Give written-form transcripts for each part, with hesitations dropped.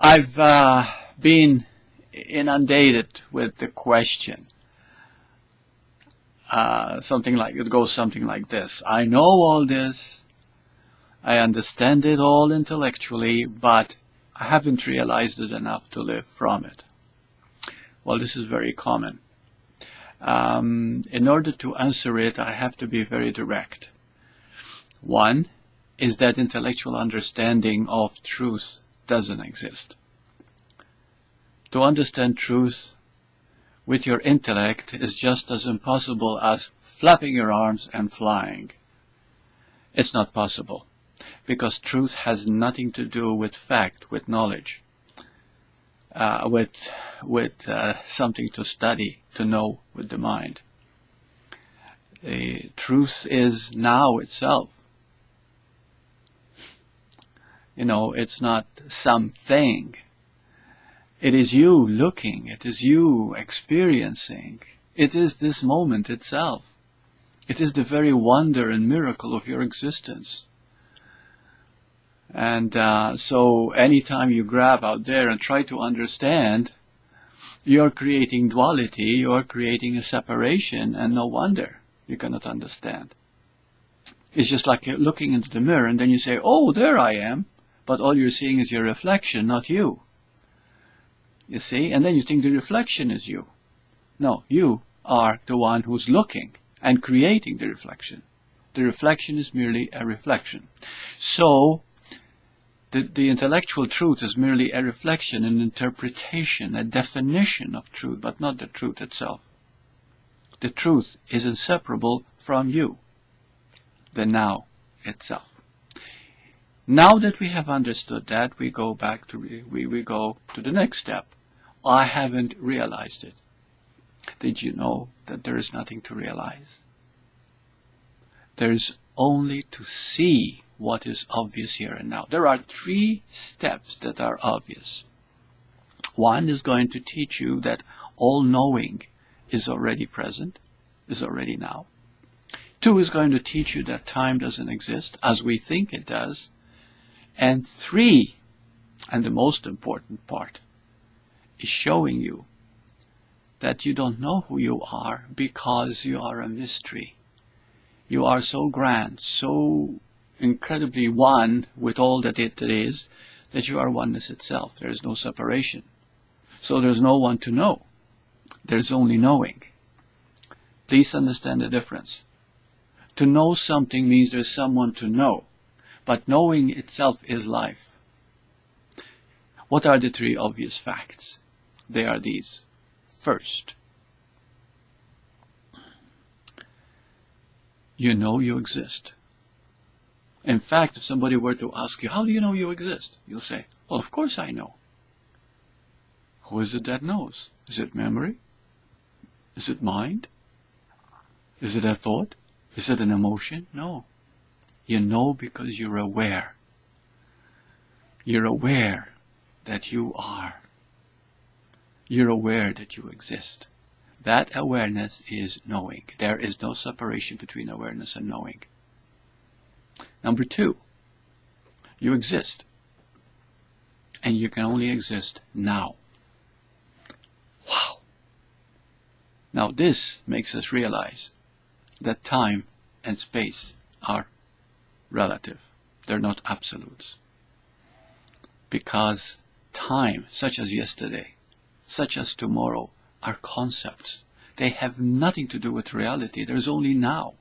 I've been inundated with the question. It goes something like this. I know all this. I understand it all intellectually, but I haven't realized it enough to live from it. Well, this is very common. In order to answer it, I have to be very direct. One is that intellectual understanding of truth doesn't exist. To understand truth with your intellect is just as impossible as flapping your arms and flying. It's not possible, because truth has nothing to do with fact, with knowledge, with something to study, to know with the mind. Truth is now itself. It's not something. It is you looking. It is you experiencing. It is this moment itself. It is the very wonder and miracle of your existence. And so anytime you grab out there and try to understand, you're creating duality, you're creating a separation, and no wonder you cannot understand. It's just like you're looking into the mirror and then you say, oh, there I am. But all you're seeing is your reflection, not you. You see? And then you think the reflection is you. No, you are the one who's looking and creating the reflection. The reflection is merely a reflection. So, the intellectual truth is merely a reflection, an interpretation, a definition of truth, but not the truth itself. The truth is inseparable from you, the now itself. Now that we have understood that, we go back to we go to the next step. I haven't realized it. Did you know that there is nothing to realize? There is only to see what is obvious here and now. There are 3 steps that are obvious. One is going to teach you that all knowing is already present, is already now. 2 is going to teach you that time doesn't exist as we think it does. And 3, and the most important part, is showing you that you don't know who you are because you are a mystery. You are so grand, so incredibly one with all that it is, that you are oneness itself. There is no separation. So there's no one to know. There's only knowing. Please understand the difference. To know something means there's someone to know. But knowing itself is life. What are the 3 obvious facts? They are these. First, you know you exist. In fact, if somebody were to ask you, how do you know you exist? You'll say, well, of course I know. Who is it that knows? Is it memory? Is it mind? Is it a thought? Is it an emotion? No. You know because you're aware. You're aware that you are. You're aware that you exist. That awareness is knowing. There is no separation between awareness and knowing. Number 2, you exist. And you can only exist now. Wow. Now this makes us realize that time and space are relative. They're not absolutes. Because time, such as yesterday, such as tomorrow, are concepts. They have nothing to do with reality. There's only now.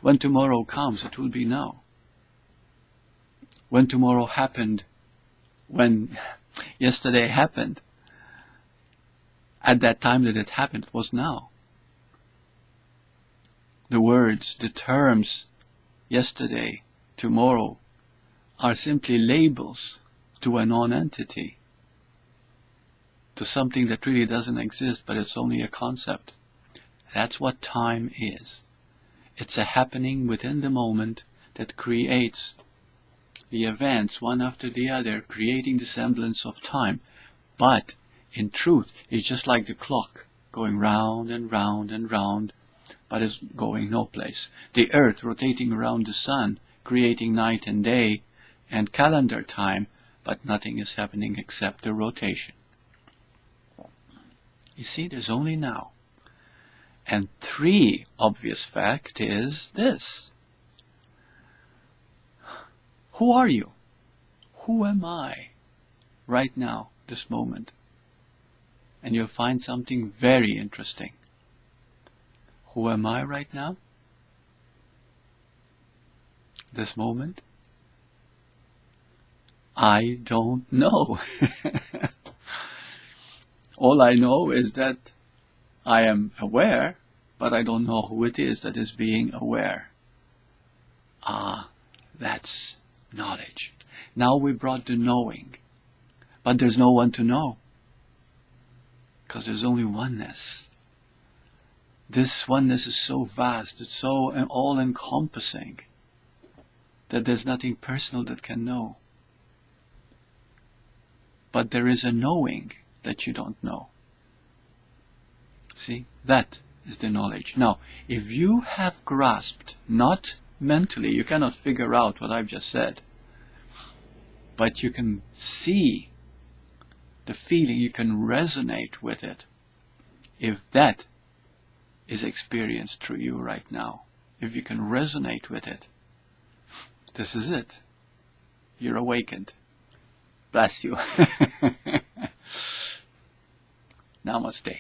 When tomorrow comes, it will be now. When tomorrow happened, when yesterday happened, at that time that it happened, it was now. The words, the terms, yesterday, tomorrow, are simply labels to a non-entity, to something that really doesn't exist, but it's only a concept. That's what time is. It's a happening within the moment that creates the events one after the other, creating the semblance of time. But in truth, it's just like the clock going round and round and round, but it's going no place. The earth rotating around the sun, creating night and day and calendar time, but nothing is happening except the rotation. You see, there's only now. And 3 obvious fact is this. Who are you? Who am I right now, this moment? And you'll find something very interesting. Who am I right now? This moment? I don't know. All I know is that I am aware, but I don't know who it is that is being aware. Ah, that's knowledge. Now we brought the knowing, but there's no one to know, because there's only oneness. This oneness is so vast, it's so all-encompassing, that there's nothing personal that can know. But there is a knowing that you don't know. See, that is the knowledge. Now, if you have grasped, not mentally, you cannot figure out what I've just said, but you can see the feeling, you can resonate with it. If that is experienced through you right now, if you can resonate with it, this is it. You're awakened. Bless you. Namaste.